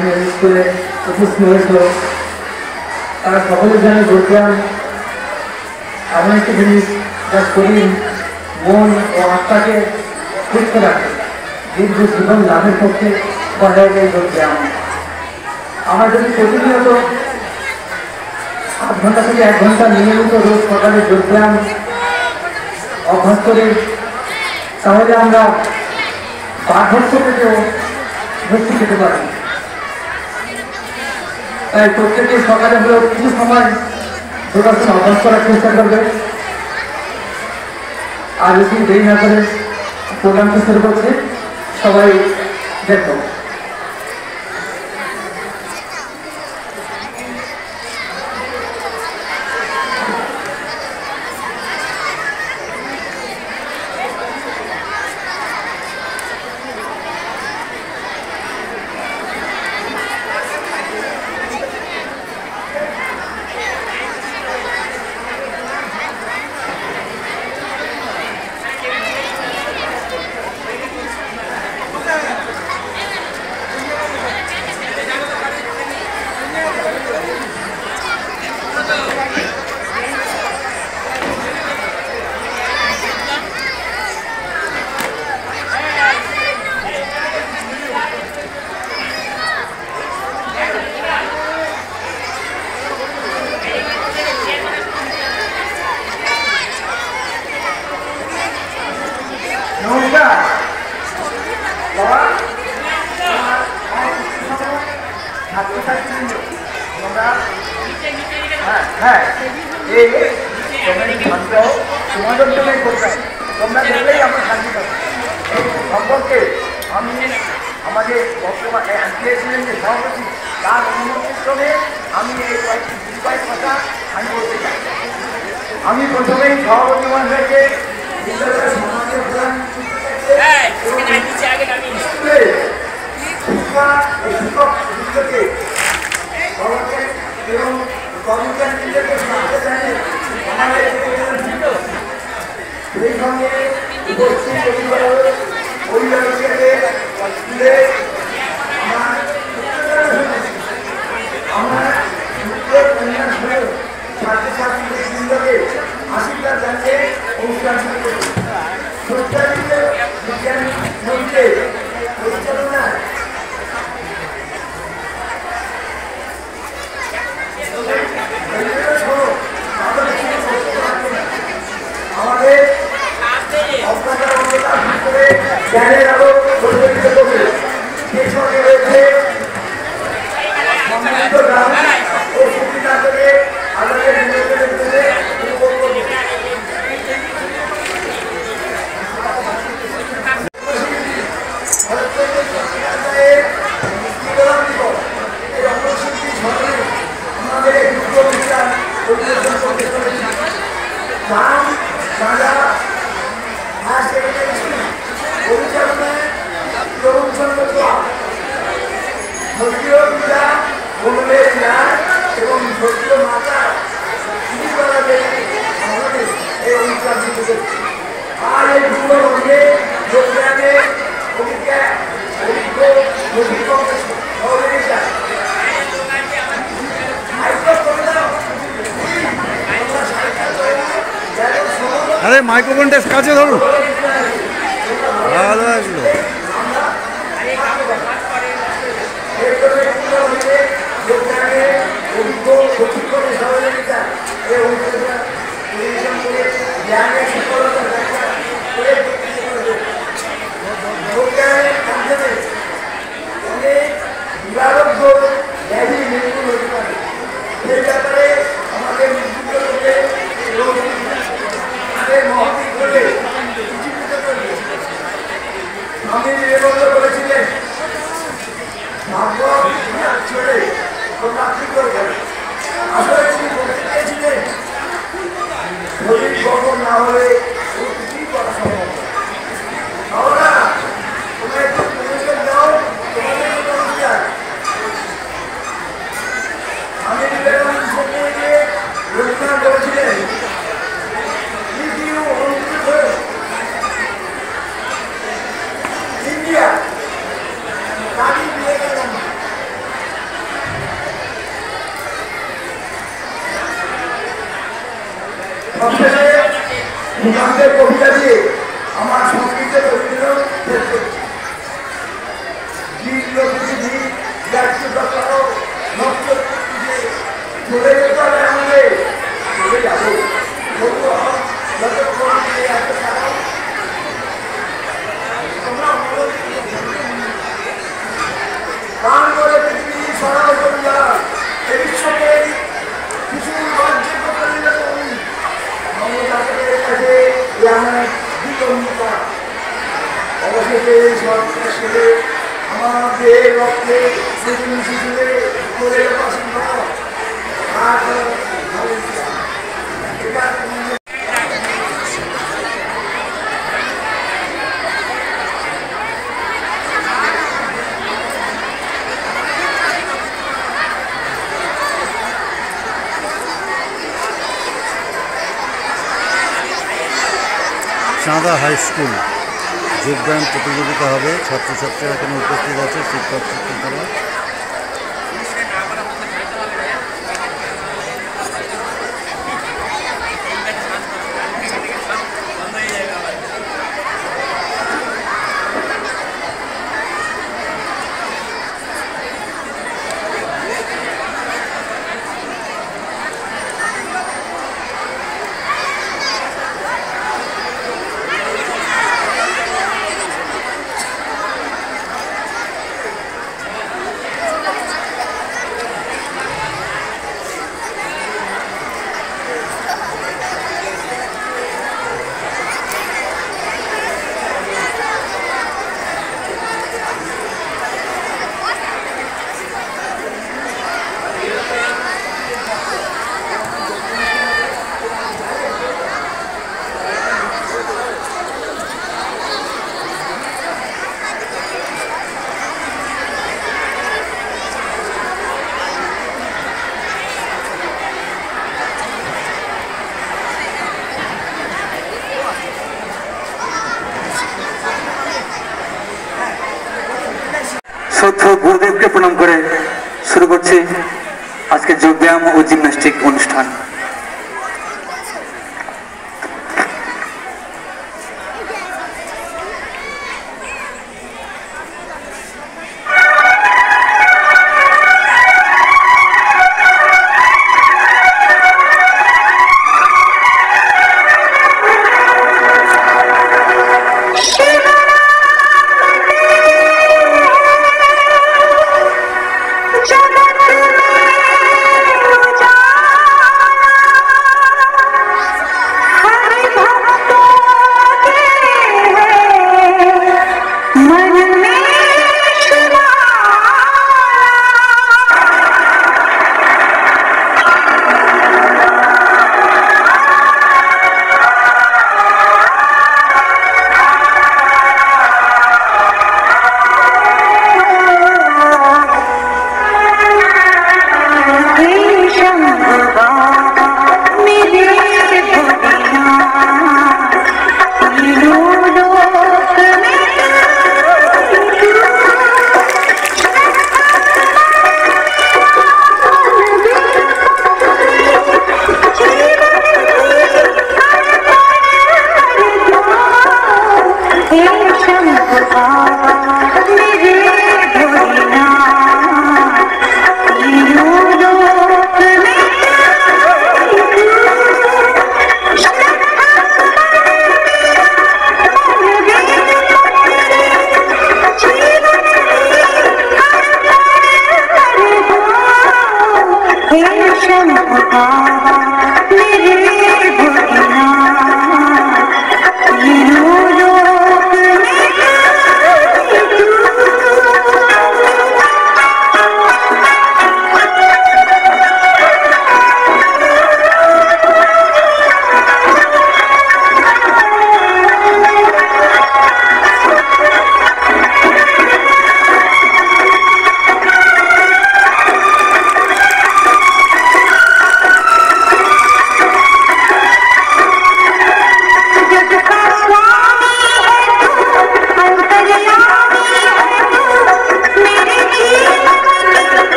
এখানে স্কুলে উপস্থিত হয়েছিল তারা সকলে জানে যোগব্যায়াম এমন একটি জিনিস যা শরীর মন ও আত্মাকে সুস্থ রাখে, দীর্ঘ জীবন লাভের পক্ষে সহায়ক এই যোগব্যায়াম। আমরা যদি প্রতিনিয়ত 8 ঘন্টা থেকে 1 ঘন্টা নিয়মিত রোজ সকালে যোগব্যায়াম অভ্যাস করি তাহলে আমরা বার্ধক্য থেকেও মুক্তি পেতে পারি। তাই প্রত্যেকে সকালে হলেও কিছু সময় যোগাসন অভ্যাস করার চেষ্টা করবে। আর বেশি দেরি না করে প্রোগ্রামটা শুরু করছে, সবাই দেখো। তোমরা দেখলেই আমরা শান্তি পাবো। এই সম্পর্কে আমি আমাদের বর্তমান ছিলেন যে সভাপতি তার অনুমতির সঙ্গে আমি এই কয়েক কথা আমি বলতে চাই। আমি প্রথমেই সভাপতি মহাশয়কে বিদ্যালয়ের সমাজের প্রধান শিক্ষককে এবং কর্মচারীদেরকে জানাতে চাই আমাদের সেই সঙ্গে উপস্থিত অভিভাবকদেরকে স্কুলে আমার ছাত্রছাত্রীদের বৃন্দকে আশীর্বাদ জানিয়ে অনুষ্ঠান শুরু করি। প্রত্যাশিত বিজ্ঞান মন্ত্রে পরিচালনায় আমাদের অজ্ঞাতার ভিতরে জ্ঞানের আলো প্রজ্বলিত করবে। সেই সঙ্গে রয়েছে সম্মিলিত গ্রাম ও সুবিধা করে আমাদের নির্বাচনের জন্য এবং ধৈর্য মাতা এই অনুষ্ঠান শুরু করছে। আর এই দুটো মধ্যে যোগব্যায়ামে আরে মাইক্রোফোনটা কাছে ধরুন, ভালো আসলো। আমি নিবন্ধ করেছিলেন ছেড়ে তোমরা কি করবে। আসলে তিনি বলতে চেয়েছিলেন শরীর গঠন না হলে কিছুই করা সম্ভব না। তোমরা একটু পরিবেশন দাও, তোমাদের আমি বিবেকানন্দ সঙ্গে গিয়ে রবীন্দ্রনাথ বলেছিলেন India সুকান্তের কবিতা দিয়ে আমার সংস্কৃতের রবীন্দ্র শেষ করছি। চলে যেতে হবে আমাদের, চলে যাবো গান করে পৃথিবী সরাও করিয়া এ বিশ্বকে কিছু রাজ্যের কথা দিলে করি মমতাদের কাছে আমার বিতম্বিতা অবশেষে সরকার ছেলে আমার দেহের রক্তে সেদিন শিশুরে করে পছন্দ আর এটা চাঁদা হাই স্কুল যোগব্যায়াম প্রতিযোগিতা হবে, ছাত্রছাত্রীরা এখানে উপস্থিত আছে, শিক্ষক শিক্ষিকারা। শ্রদ্ধেয় গুরুদেবকে প্রণাম করে শুরু করছি আজকে যোগব্যায়াম ও জিমন্যাস্টিক অনুষ্ঠান।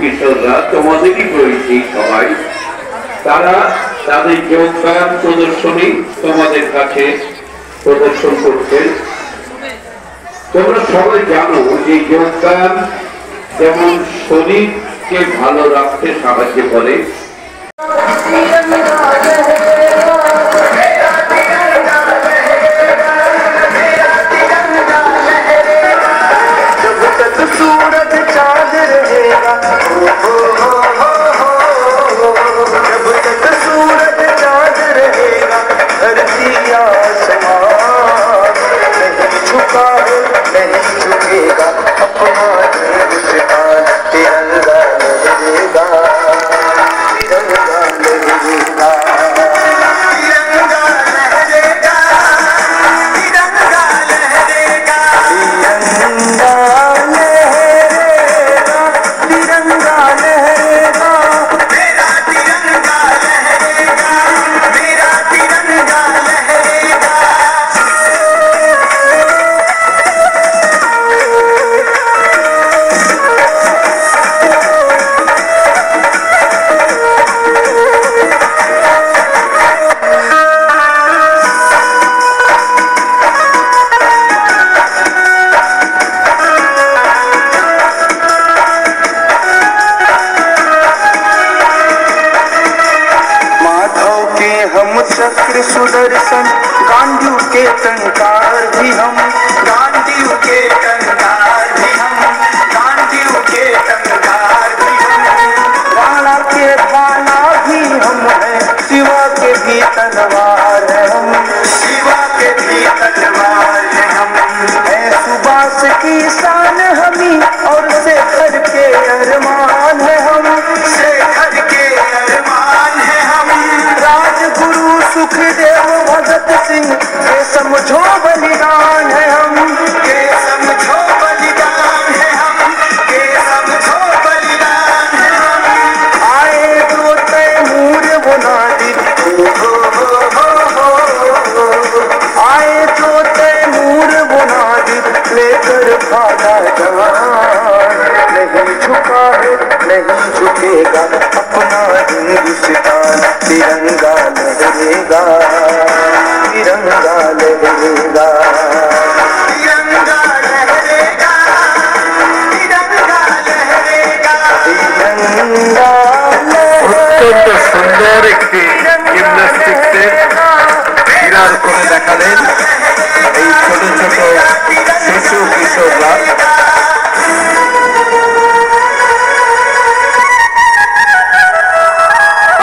কিশোররা তোমাদেরই পরিচিত সবাই, তারা তাদের যোগব্যায়াম প্রদর্শনী তোমাদের কাছে প্রদর্শন করছেন। তোমরা সবাই জানো যে যোগব্যায়াম যেমন শরীরকে ভালো রাখতে সাহায্য করে, चक्र सुदर्शन गांडीव के टंकार भी हम, गांडीव के टंकार भी हम, गांडीव के टंकार भी हम, बाणा के बाला भी हम हैं, शिवा के भी तलवार है हम, शिवा के भी तलवार है हम, है सुबास की शान हमी और शेखर के अरमान है हम, शेखर के अरमान है हम, राजगुरु सुखदेव भगत सिंह के समझो बलिदान है हम, के समझो बलिदान है हम, के समझो बलिदान है हम, आए तो तैमूर बुनादी आए तो तैमूर बुनादी लेकर भागा जवान, नहीं झुका है नहीं झुकेगा अपना हिंदुस्तान, तिरंगा लहरेगा तिरंगा लहरेगा तिरंगा लहरेगा तिरंगा लहरेगा तिरंगा। অত্যন্ত সুন্দর একটি জিমন্যাস্টিক্সের ক্রীড়ার করে দেখালেন এই ছোট ছোট শিশু কিশোররা।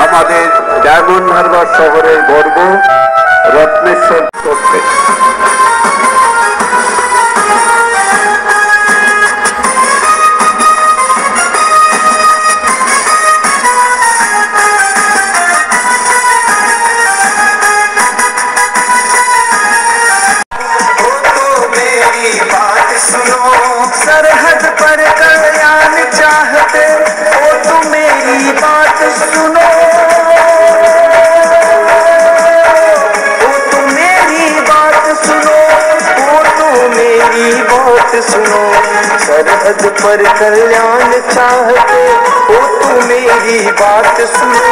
আমাদের ডায়মন্ড হারবার শহরের গর্ব सुनो, सरहद पर कल्याण चाहते हो तू मेरी बात सुनो,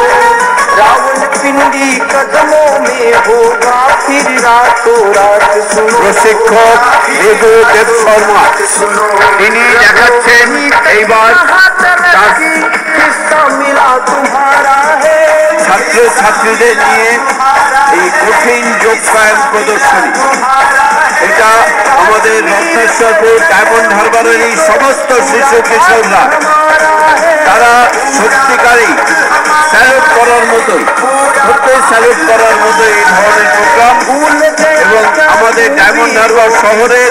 रावण पिंडी कदमों में होगा फिर रातों रात सुनो। প্রশিক্ষক দেব শর্মা তিনি দেখাচ্ছেন এইবার किस्सा मिला तुम्हारा है, ছাত্র ছাত্রীদের নিয়ে এই কঠিন যোগব্যায়াম প্রদর্শনী। এটা আমাদের রত্নেশ্বরপুর ডায়মন্ড হারবারের এই সমস্ত শিশু কিশোররা তারা সত্যিকারই স্যালুট করার মতোই, সত্যি স্যালুট করার মতো এই ধরনের প্রোগ্রাম। এবং আমাদের ডায়মন্ড হারবার শহরের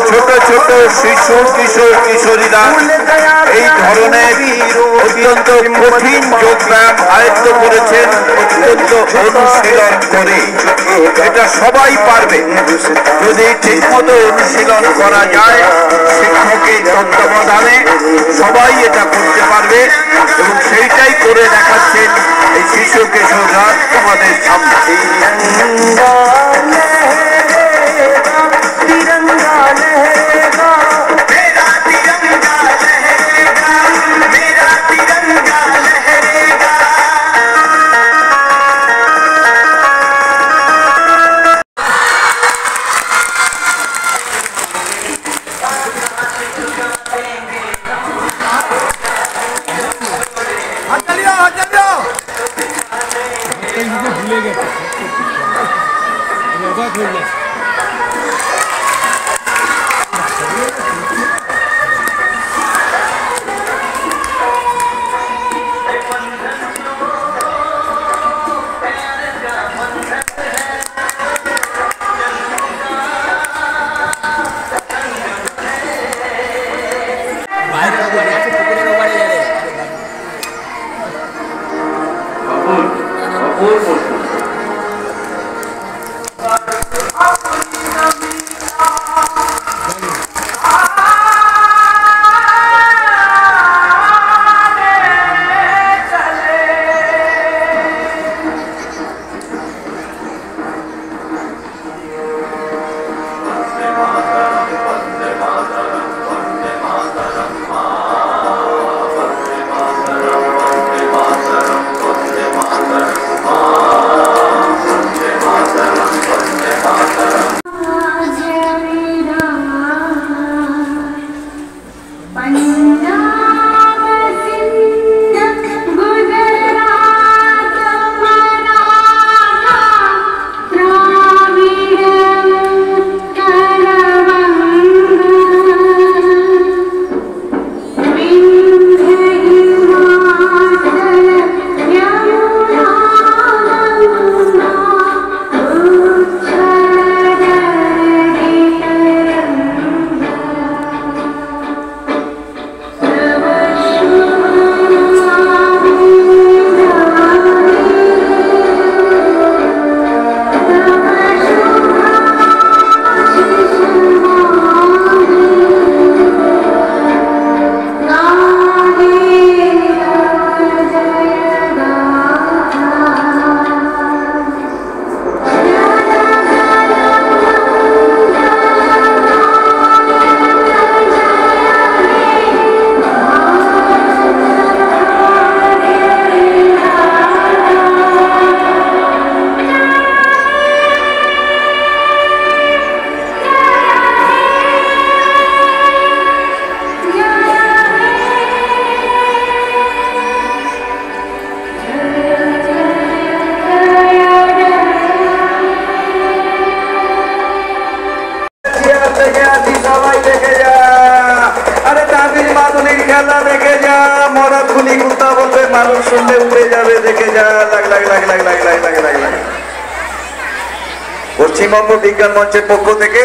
ছোট ছোট শিশু কিশোর কিশোরীরা এই ধরনের অত্যন্ত কঠিন যোগব্যায়াম আয়ত্ত করেছেন অত্যন্ত অনুশীলন করে। এটা সবাই পারবে যদি ঠিকমতো অনুশীলন করা যায়, শিক্ষকের তত্ত্বাবধানে সবাই এটা করতে পারবে এবং সেইটাই করে দেখাচ্ছেন এই শিশু কিশোররা তোমাদের সামনে। পশ্চিমবঙ্গ বিজ্ঞান মঞ্চের পক্ষ থেকে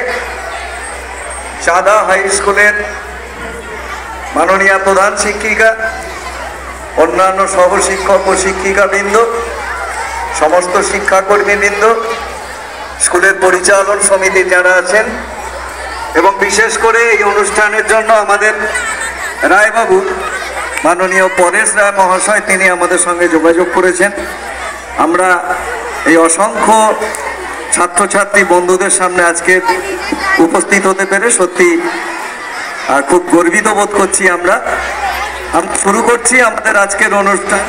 সাদা হাই স্কুলের মাননীয় প্রধান শিক্ষিকা, অন্যান্য সহ শিক্ষক ও শিক্ষিকাবৃন্দ, সমস্ত শিক্ষাকর্মীবৃন্দ, স্কুলের পরিচালন সমিতি যারা আছেন এবং বিশেষ করে এই অনুষ্ঠানের জন্য আমাদের রায়বাবু মাননীয় পরেশ রায় মহাশয় তিনি আমাদের সঙ্গে যোগাযোগ করেছেন। আমরা এই অসংখ্য ছাত্রছাত্রী বন্ধুদের সামনে আজকে উপস্থিত হতে পেরে সত্যি আর খুব গর্বিত বোধ করছি আমরা শুরু করছি আমাদের আজকের অনুষ্ঠান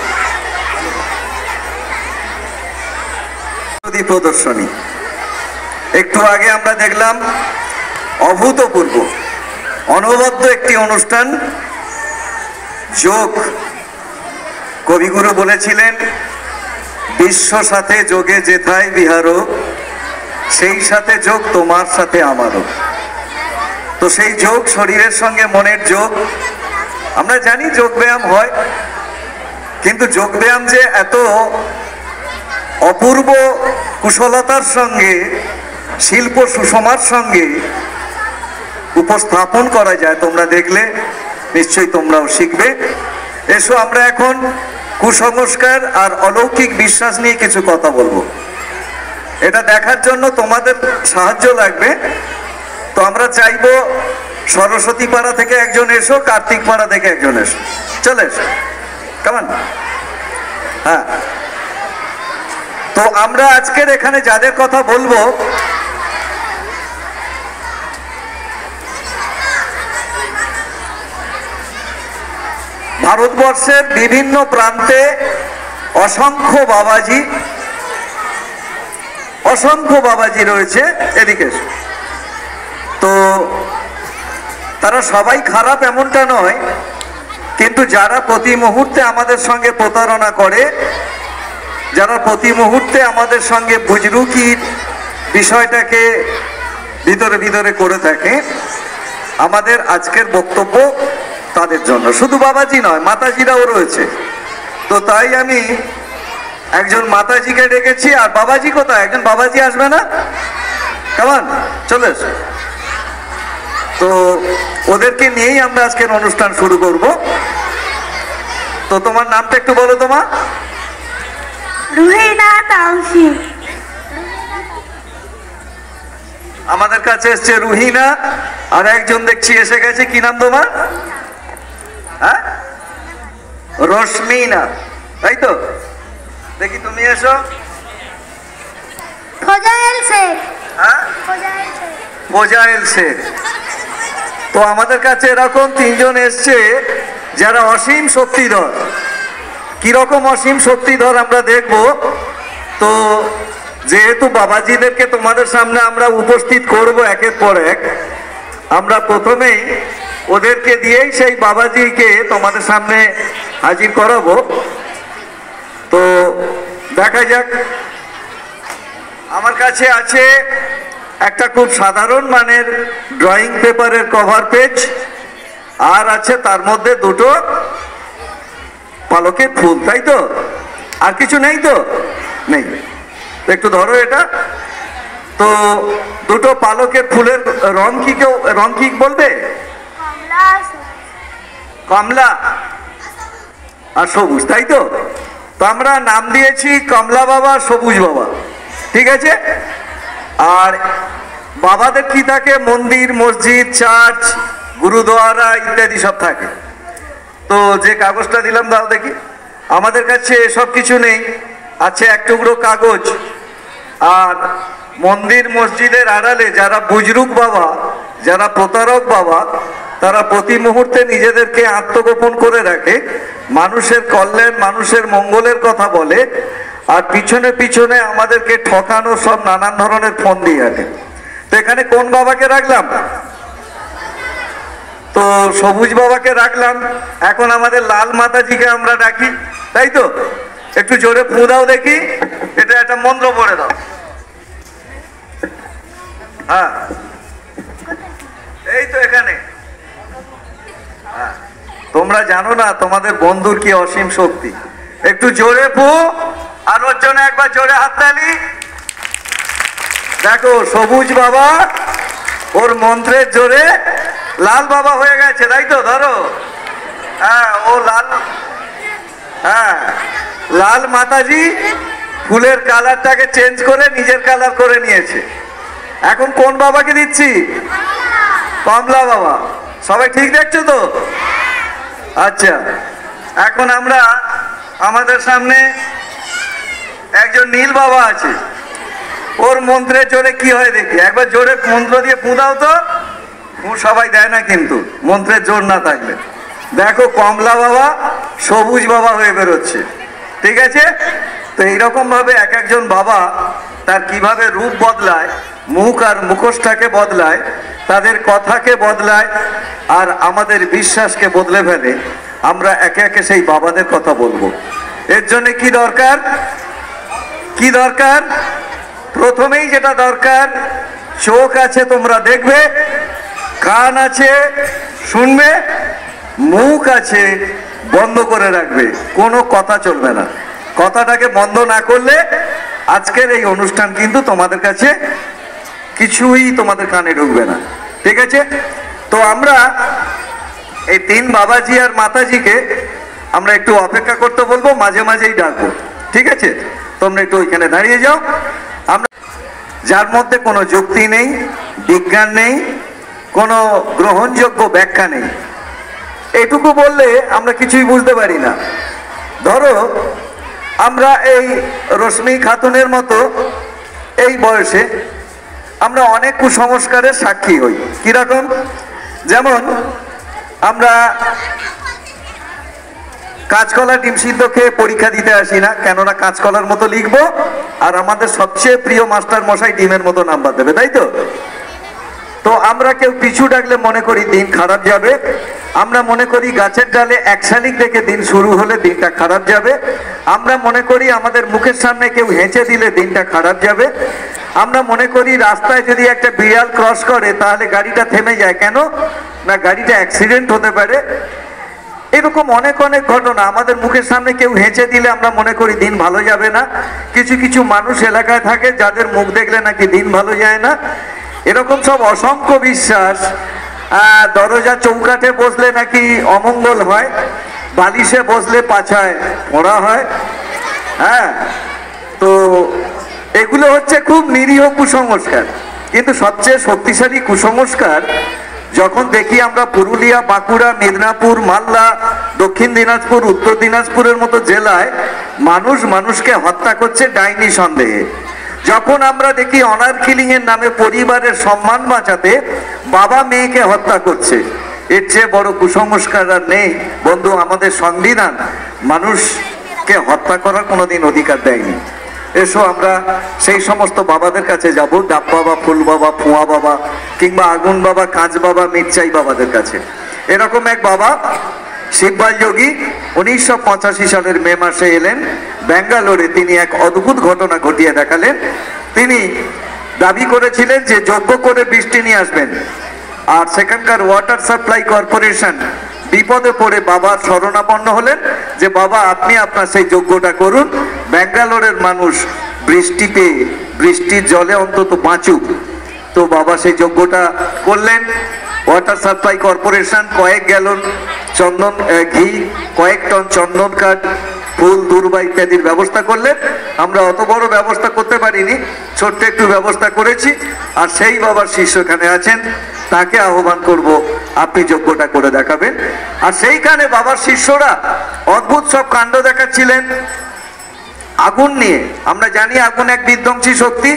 প্রদর্শনী। একটু আগে আমরা দেখলাম অভূতপূর্ব অনবদ্য একটি অনুষ্ঠান, যোগ। কবিগুরু বলেছিলেন, বিশ্ব সাথে যোগে যেথায় বিহারো, সেই সাথে যোগ তোমার সাথে আমারও। তো সেই যোগ শরীরের সঙ্গে মনের যোগ। আমরা জানি যোগ ব্যায়াম হয়, কিন্তু যোগ ব্যায়াম যে এত অপূর্ব কুশলতার সঙ্গে, শিল্প সুষমার সঙ্গে উপস্থাপন করা যায়, তোমরা দেখলে নিশ্চয়ই তোমরাও শিখবে। এসো আমরা এখন কুসংস্কার আর অলৌকিক বিশ্বাস নিয়ে কিছু কথা বলবো। এটা দেখার জন্য তোমাদের সাহায্য লাগবে। তো আমরা চাইবো সরস্বতী পাড়া থেকে একজন এসো, কার্তিক পাড়া থেকে একজন এসো, চলে এসো, কেমন? হ্যাঁ, তো আমরা আজকের এখানে যাদের কথা বলবো, ভারতবর্ষের বিভিন্ন প্রান্তে অসংখ্য বাবাজি রয়েছে। এদিকে তো তারা সবাই খারাপ এমনটা নয়, কিন্তু যারা প্রতি মুহূর্তে আমাদের সঙ্গে প্রতারণা করে, যারা প্রতি মুহূর্তে আমাদের সঙ্গে বুজরুকির বিষয়টাকে ভিতরে ভিতরে করে থাকে, আমাদের আজকের বক্তব্য তাদের জন্য। শুধু বাবাজি নয়, মাতাজিরাও রয়েছে। তো তাই আমি একজন মাতাজিকে ডেকেছি। আর বাবাজি কোথায়? একজন বাবাজি আসবে না? কেমন? চলে এসো। তো ওদেরকে নিয়েই আমরা আজকের অনুষ্ঠান শুরু করব। তো তোমার নামটা একটু বলো। তোমার? রুহিনা তাওসি। আমাদের কাছে এসছে রুহিনা, আর একজন দেখছি এসে গেছে। কি নাম তোমার? হ্যাঁ, রশ্মিনা, তাই তো? দেখি তুমি এসো। ফজাইল শেখ। হ্যাঁ, ফজাইল শেখ। তো আমাদের কাছে এরকম তিনজন এসছে যারা অসীম শক্তিধর। কিরকম অসীম শক্তিধর আমরা দেখব। তো যেহেতু বাবাজিদেরকে তোমাদের সামনে আমরা উপস্থিত করব একের পর এক, আমরা প্রথমেই ওদেরকে দিয়েই সেই বাবাজিকে তোমাদের সামনে হাজির করাবো। তো দেখা যাক। আমার কাছে আছে একটা খুব সাধারণ মানের ড্রয়িং পেপারের কভার পেজ, আর আছে তার মধ্যে দুটো পালকের ফুল, তাই তো? আর কিছু নেই তো? নেই। একটু ধরো এটা। তো দুটো পালকের ফুলের রং কি, কেউ রং কি বলবে? কমলা আর সবুজ, তাই তো? তো আমরা নাম দিয়েছি কমলা বাবা, সবুজ বাবা, ঠিক আছে? আর বাবাদের কি থাকে? মন্দির, মসজিদ, চার্চ, গুরুদ্বারা ইত্যাদি সব থাকে। তো যে কাগজটা দিলাম দাও দেখি। আমাদের কাছে সব কিছু নেই, আছে এক টুকরো কাগজ। আর মন্দির মসজিদের আড়ালে যারা বুজরুক বাবা, যারা প্রতারক বাবা, তারা প্রতি মুহূর্তে নিজেদেরকে আত্মগোপন করে রাখে, মানুষের কল্যাণ, মানুষের মঙ্গলের কথা বলে, আর পিছনে পিছনে আমাদেরকে ঠকানো সব নানান ধরনের ফোন দিয়ে আসে। তো এখানে কোন বাবাকে রাখলাম? তো সবুজ বাবাকে রাখলাম। এখন আমাদের লাল মাতাজিকে আমরা ডাকি, তাই তো? একটু জোরে ফু দাও দেখি। এটা একটা মন্ত্র পড়ে দাও। হ্যাঁ, এই তো এখানে। হ্যাঁ, তোমরা জানো না তোমাদের বন্ধুর কি অসীম শক্তি। একটু জোরে ফু, আর ওর জন্য একবার জোরে হাততালি। দেখো সবুজ বাবা ওর মন্ত্রের জোরে লাল বাবা হয়ে গেছে, তাই তো? ধরো। হ্যাঁ, ও লাল। হ্যাঁ, লাল মাতাজি ফুলের কালারটাকে চেঞ্জ করে নিজের কালার করে নিয়েছে। এখন কোন বাবাকে দিচ্ছি? কমলা বাবা। সবাই ঠিক দেখছো তো? আচ্ছা, এখন আমরা আমাদের সামনে একজন নীল বাবা আছে। ওর মন্ত্রের জোরে কি হয় দেখি। একবার জোরে মন্ত্র দিয়ে ফু দাও তো। সবাই দেয় না কিন্তু মন্ত্রের জোর না থাকলে। দেখো কমলা বাবা সবুজ বাবা হয়ে বেরোচ্ছে, ঠিক আছে? তো এইরকম ভাবে এক একজন বাবা তার কিভাবে রূপ বদলায়, মুখ আর মুখোশটাকে বদলায়, তাদের কথাকে বদলায়, আর আমাদের বিশ্বাসকে বদলে ফেলে। আমরা একে একে সেই বাবাদের কথা বলবো। এর জন্য কি দরকার? কি দরকার? প্রথমেই যেটা দরকার, চোখ আছে তোমরা দেখবে, কান আছে শুনবে, মুখ আছে বন্ধ করে রাখবে, কোনো কথা চলবে না। কথাটাকে বন্ধ না করলে আজকের এই অনুষ্ঠান কিন্তু তোমাদের কাছে কিছুই তোমাদের কানে ঢুকবে না, ঠিক আছে? তো আমরা এই তিন বাবাজি আর মাতাজিকে আমরা একটু অপেক্ষা করতে বলবো, মাঝে মাঝেই ডাকবো, ঠিক আছে? তোমরা একটু ওইখানে দাঁড়িয়ে যাও। আমরা যার মধ্যে কোনো যুক্তি নেই, বিজ্ঞান নেই, কোনো গ্রহণযোগ্য ব্যাখ্যা নেই, এটুকু বললে আমরা কিছুই বুঝতে পারি না। ধরো আমরা এই রশ্মি খাতুনের মতো এই বয়সে আমরা অনেক কুসংস্কারের সাক্ষী হই। কিরকম? যেমন আমরা কাঁচকলা ডিম সিদ্ধ খেয়ে পরীক্ষা দিতে আসি না, কেননা কাঁচকলার মতো লিখবো আর আমাদের সবচেয়ে প্রিয় মাস্টার মশাই ডিমের মতো নাম্বার দেবে, তাই তো? তো আমরা কেউ পিছু ডাকলে মনে করি দিন খারাপ যাবে। আমরা মনে করি গাছের ডালে এক শালিক দেখে দিন শুরু হলে দিনটা খারাপ যাবে। আমরা মনে করি আমাদের মুখের সামনে কেউ হেঁচে দিলে দিনটা খারাপ যাবে। আমরা মনে করি রাস্তায় যদি একটা বিড়াল ক্রস করে তাহলে গাড়িটা থেমে যায়, কেন না গাড়িটা অ্যাক্সিডেন্ট হতে পারে। এরকম অনেক অনেক ঘটনা। আমাদের মুখের সামনে কেউ হেঁচে দিলে আমরা মনে করি দিন ভালো যাবে না। কিছু কিছু মানুষ এলাকায় থাকে যাদের মুখ দেখলে নাকি দিন ভালো যায় না। এরকম সব অসংখ্য বিশ্বাস। দরজা চৌকাঠে বসলে নাকি অমঙ্গল হয়, বালিশে বসলে পাছায় পড়া হয়। হ্যাঁ, তো এগুলো হচ্ছে খুব নিরীহ কুসংস্কার। কিন্তু সবচেয়ে শক্তিশালী কুসংস্কার যখন দেখি আমরা পুরুলিয়া, বাঁকুড়া, মেদিনীপুর, মালদা, দক্ষিণ দিনাজপুর, উত্তর দিনাজপুরের মতো জেলায় মানুষ মানুষকে হত্যা করছে ডাইনি সন্দেহে। যখন আমরা দেখি অনার কিলিং এর নামে পরিবারের সম্মান বাঁচাতে বাবা মেয়েকে হত্যা করছে, এর চেয়ে বড় কুসংস্কার আর নেই বন্ধু। আমাদের সংবিধান মানুষকে হত্যা করার কোনোদিন অধিকার দেয়নি। এসো আমরা সেই সমস্ত বাবাদের কাছে যাব, ডাব বাবা, ফুল বাবা, ফুয়া বাবা, কিংবা আগুন বাবা, কাঁচ বাবা, মির্চাই বাবাদের কাছে। এরকম এক বাবা শিববাল যোগী 1985 সালের মে মাসে এলেন ব্যাঙ্গালোরে। তিনি এক অদ্ভুত ঘটনা ঘটিয়ে দেখালেন। তিনি দাবি করেছিলেন যে যজ্ঞ করে বৃষ্টি নিয়ে আসবেন, আর সেখানকার ওয়াটার সাপ্লাই কর্পোরেশন বিপদে পড়ে বাবার শরণাপন্ন হলেন যে বাবা আপনি আপনার সেই যজ্ঞটা করুন, ব্যাঙ্গালোরের মানুষ বৃষ্টি পেয়ে বৃষ্টির জলে অন্তত বাঁচুক। তো বাবা সেই যজ্ঞটা করলেন। ওয়াটার সাপ্লাই কর্পোরেশন কয়েক গ্যালন চন্দন ঘি, কয়েক টন চন্দন কাঠ, ফুল, দূর্বা ইত্যাদির ব্যবস্থা করলেন। আমরা অত বড় ব্যবস্থা করতে পারিনি, ছোট্ট একটু ব্যবস্থা করেছি। আর সেই বাবার শিষ্য এখানে আছেন, তাকে আহ্বান করব আপনি যজ্ঞটা করে দেখাবেন। আর সেইখানে বাবার শিষ্যরা অদ্ভুত সব কাণ্ড দেখাচ্ছিলেন আগুন নিয়ে। আমরা জানি আগুন এক বিধ্বংসী শক্তি,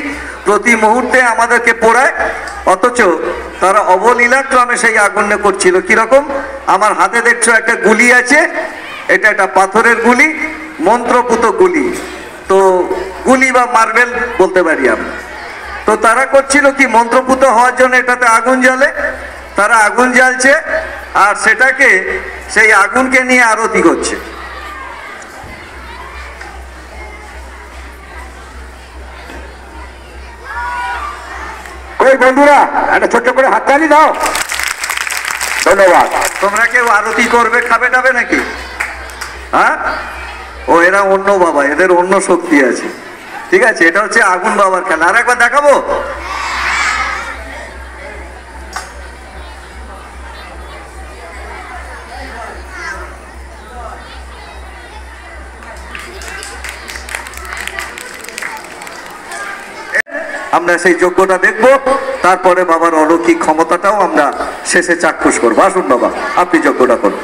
প্রতি মুহূর্তে আমাদেরকে পোড়ায়, অথচ তারা অবলীলাক্রমে সেই আগুন করছিল। কিরকম? আমার হাতে দেখছো একটা গুলি আছে, এটা একটা পাথরের গুলি, মন্ত্রপুত গুলি। তো গুলি বা মার্বেল বলতে পারি আমরা। তো তারা করছিল কি, মন্ত্রপুত হওয়ার জন্য এটাতে আগুন জ্বলে, তারা আগুন জ্বালছে আর সেটাকে, সেই আগুনকে নিয়ে আরতি করছে। ওই বন্ধুরা একটা ছোট্ট করে হাততালি দাও, ধন্যবাদ। তোমরা কেউ আরতি করবে, খাবে টাবে নাকি? হ্যাঁ, ও এরা অন্য বাবা, এদের অন্য শক্তি আছে, ঠিক আছে? এটা হচ্ছে আগুন বাবার খেলা। আর একবার দেখাবো। আমরা সেই যজ্ঞটা দেখবো, তারপরে বাবার অলৌকিক ক্ষমতাটাও আমরা শেষে চাক্ষুষ করবো। আসুন বাবা, আপনি যজ্ঞটা করুন।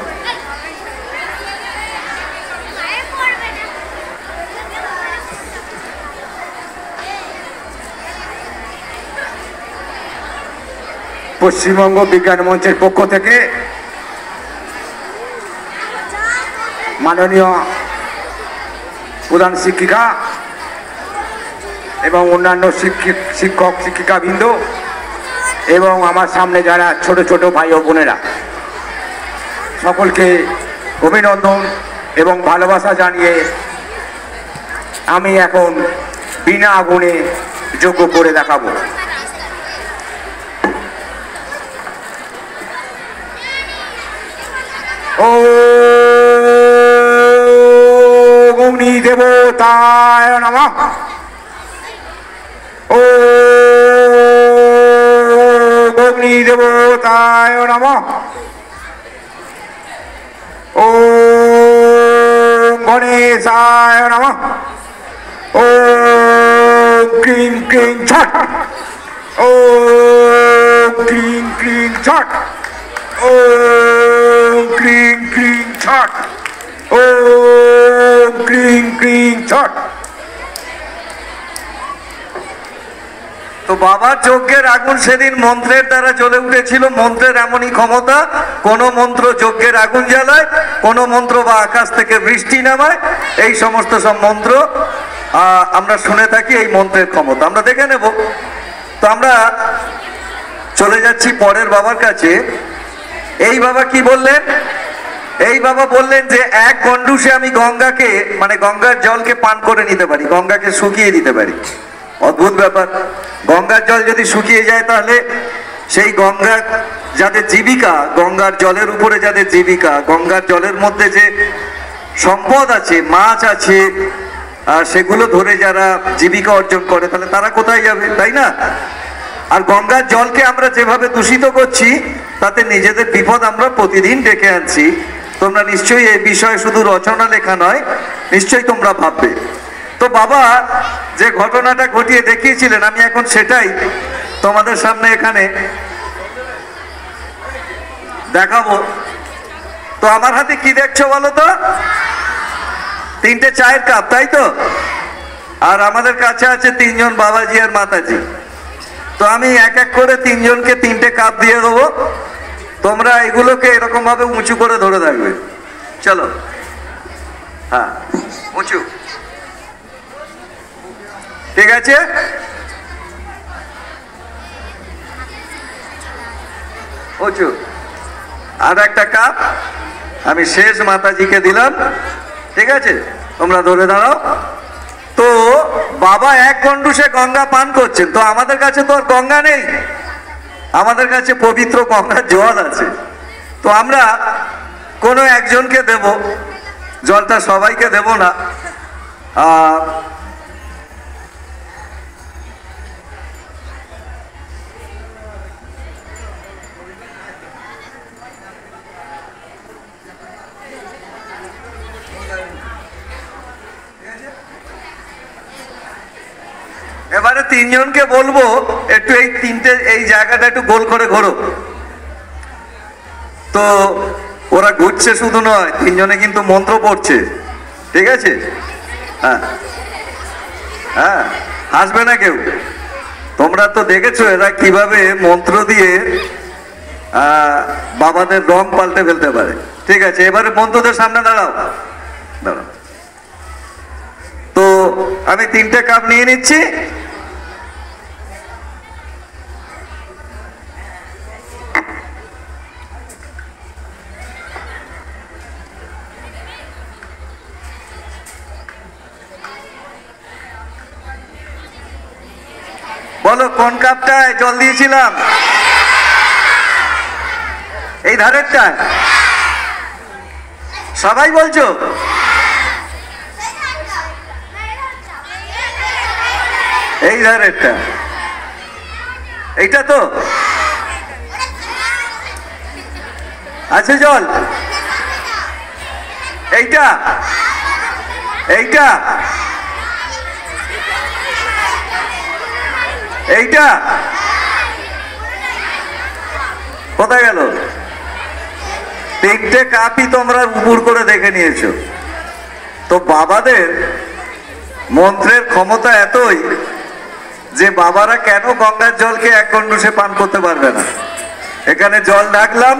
পশ্চিমবঙ্গ বিজ্ঞান মঞ্চের পক্ষ থেকে মাননীয় প্রধান শিক্ষিকা এবং অন্যান্য শিক্ষক শিক্ষিকাবৃন্দ এবং আমার সামনে যারা ছোট ছোট ভাই ও বোনেরা, সকলকে অভিনন্দন এবং ভালোবাসা জানিয়ে আমি এখন বিনা আগুনে যোগ্য করে দেখাবো। ও অগ্নি দেবতায় নমঃ। ও অগ্নি দেবতায় নমঃ। ও গণেশায় নমঃ। ও ক্লিং ক্লিং ছট। ও ক্লিং ক্লিং ছট। ও ক্লিং ক্লিং ছট। ও ক্লিং ক্লিং ছট। তো বাবার যজ্ঞের আগুন সেদিন মন্ত্রের দ্বারা জ্বলে উঠেছিল। মন্ত্রের এমনই ক্ষমতা, কোন মন্ত্র যজ্ঞের আগুন জ্বালায়, কোন মন্ত্র বা আকাশ থেকে বৃষ্টি নামায়। এই সমস্ত সব মন্ত্র আমরা শুনে থাকি, এই মন্ত্রের ক্ষমতা আমরা দেখে নেব। তো আমরা চলে যাচ্ছি পরের বাবার কাছে। এই বাবা কি বললেন? এই বাবা বললেন যে এক গন্ডুসে আমি গঙ্গাকে, মানে গঙ্গার জলকে পান করে নিতে পারি, গঙ্গাকে শুকিয়ে দিতে পারি। অদ্ভুত ব্যাপার। গঙ্গার জল যদি শুকিয়ে যায় তাহলে সেই গঙ্গা যাদের জীবিকা, গঙ্গার জলের উপরে যাদের জীবিকা, গঙ্গার জলের মধ্যে যে সম্পদ আছে, মাছ আছে, সেগুলো ধরে যারা জীবিকা অর্জন করে, তাহলে তারা কোথায় যাবে, তাই না? আর গঙ্গার জলকে আমরা যেভাবে দূষিত করছি, তাতে নিজেদের বিপদ আমরা প্রতিদিন ডেকে আনছি। তোমরা নিশ্চয়ই এই বিষয়ে শুধু রচনা লেখা নয়, নিশ্চয়ই তোমরা ভাববে। তো বাবা যে ঘটনাটা ঘটিয়ে দেখিয়েছিলেন, আমি এখন সেটাই তোমাদের সামনে এখানে দেখাবো। তো আমার হাতে কি দেখছো বলো তো? তিনটে চায়ের কাপ, তাই তো? আর আমাদের কাছে আছে তিনজন বাবাজি আর মাতাজি। তো আমি এক এক করে তিনজনকে তিনটে কাপ দিয়ে দেবো। তোমরা এগুলোকে এরকম ভাবে উঁচু করে ধরে থাকবে। চলো, হ্যাঁ, উঁচু, ঠিক আছে? উঁচু। আর একটা কাপ আমি শেষ মাতাজিকে দিলাম, ঠিক আছে? তোমরা ধরে দাঁড়াও। তো বাবা এক গন্ডুসে গঙ্গা পান করছেন। তো আমাদের কাছে তো আর গঙ্গা নেই, আমাদের কাছে পবিত্র গঙ্গার জল আছে। তো আমরা কোনো একজনকে দেব জলটা, সবাইকে দেব না। এবারে তিনজনকে বলবো একটু এই জায়গাটা একটু গোল করে ঘোরো। তো ওরা ঘুরছে শুধু নয়, তিনজনে কিন্তু মন্ত্র পড়ছে, ঠিক আছে? হ্যাঁ হ্যাঁ, হাসবে না কেউ। তোমরা তো দেখেছো এরা কিভাবে মন্ত্র দিয়ে বাবাদের রং পাল্টে ফেলতে পারে, ঠিক আছে? এবারে মন্ত্রদের সামনে দাঁড়াও, দাঁড়াও। তো আমি তিনটে কাপ নিয়ে নিচ্ছি। বলো কোন কাপটায় জল দিয়েছিলাম? এই ধারেরটা? সবাই বলছো? এই ধারেরটা? এইটা তো আছে জল? এইটা? এইটা? এইটা কোথায় গেল? তিনটে কাপই তোমরা উপর করে দেখে নিয়েছো। তো বাবাদের মন্ত্রের ক্ষমতা এতই যে বাবারা কেন গঙ্গার জলকে এক গন্ডুসে পান করতে পারবে না? এখানে জল ঢাকলাম,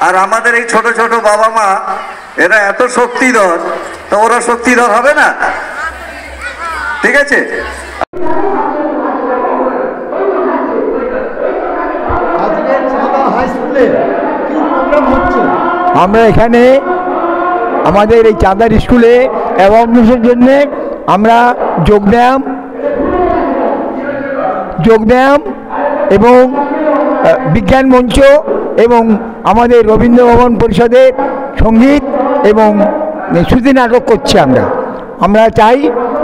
আর আমাদের এই ছোট ছোট বাবা মা এরা এত শক্তিধর, তো ওরা শক্তিধর হবে না? ঠিক আছে। আমরা এখানে আমাদের এই চাঁদার স্কুলে অ্যাওয়ারনেসের জন্যে আমরা যোগব্যায়াম এবং বিজ্ঞান মঞ্চ এবং আমাদের রবীন্দ্রভবন পরিষদের সঙ্গীত এবং শ্রুতি নাটক করছি। আমরা চাই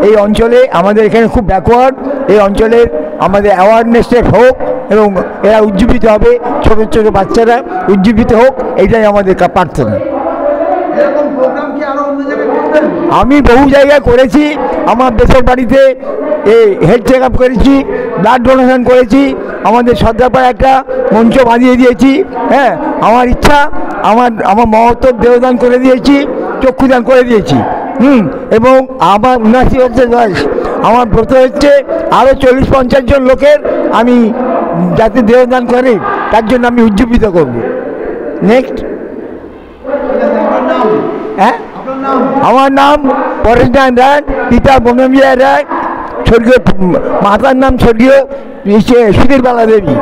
এই অঞ্চলে, আমাদের এখানে খুব ব্যাকওয়ার্ড, এই অঞ্চলের আমাদের অ্যাওয়ারনেসের হোক এবং এরা উজ্জীবিত হবে, ছোটো ছোটো বাচ্চারা উজ্জীবিত হোক, এইটাই আমাদের প্রার্থনা। আমি বহু জায়গায় করেছি, আমার দেশের বাড়িতে এই হেলথ চেক আপ করেছি, ব্লাড ডোনেশন করেছি, আমাদের সর্দারপাড়া একটা মঞ্চ বাঁধিয়ে দিয়েছি। হ্যাঁ, আমার ইচ্ছা, আমার মহত্তর দেহদান করে দিয়েছি, চক্ষুদান করে দিয়েছি। এবং আমার 79 বছর বয়স, আমার ব্রত হচ্ছে আরও 40-50 জন লোকের আমি যাতে দেহদান করে, তার জন্য আমি উজ্জীবিত করব। নেক্সট, হ্যাঁ, আমার নাম পরেশ নারায়ণ রায়, পিতা বনমিয়া রায়, স্বর্গীয় মাতার নাম স্বর্গীয় সুধীরবালা দেবী।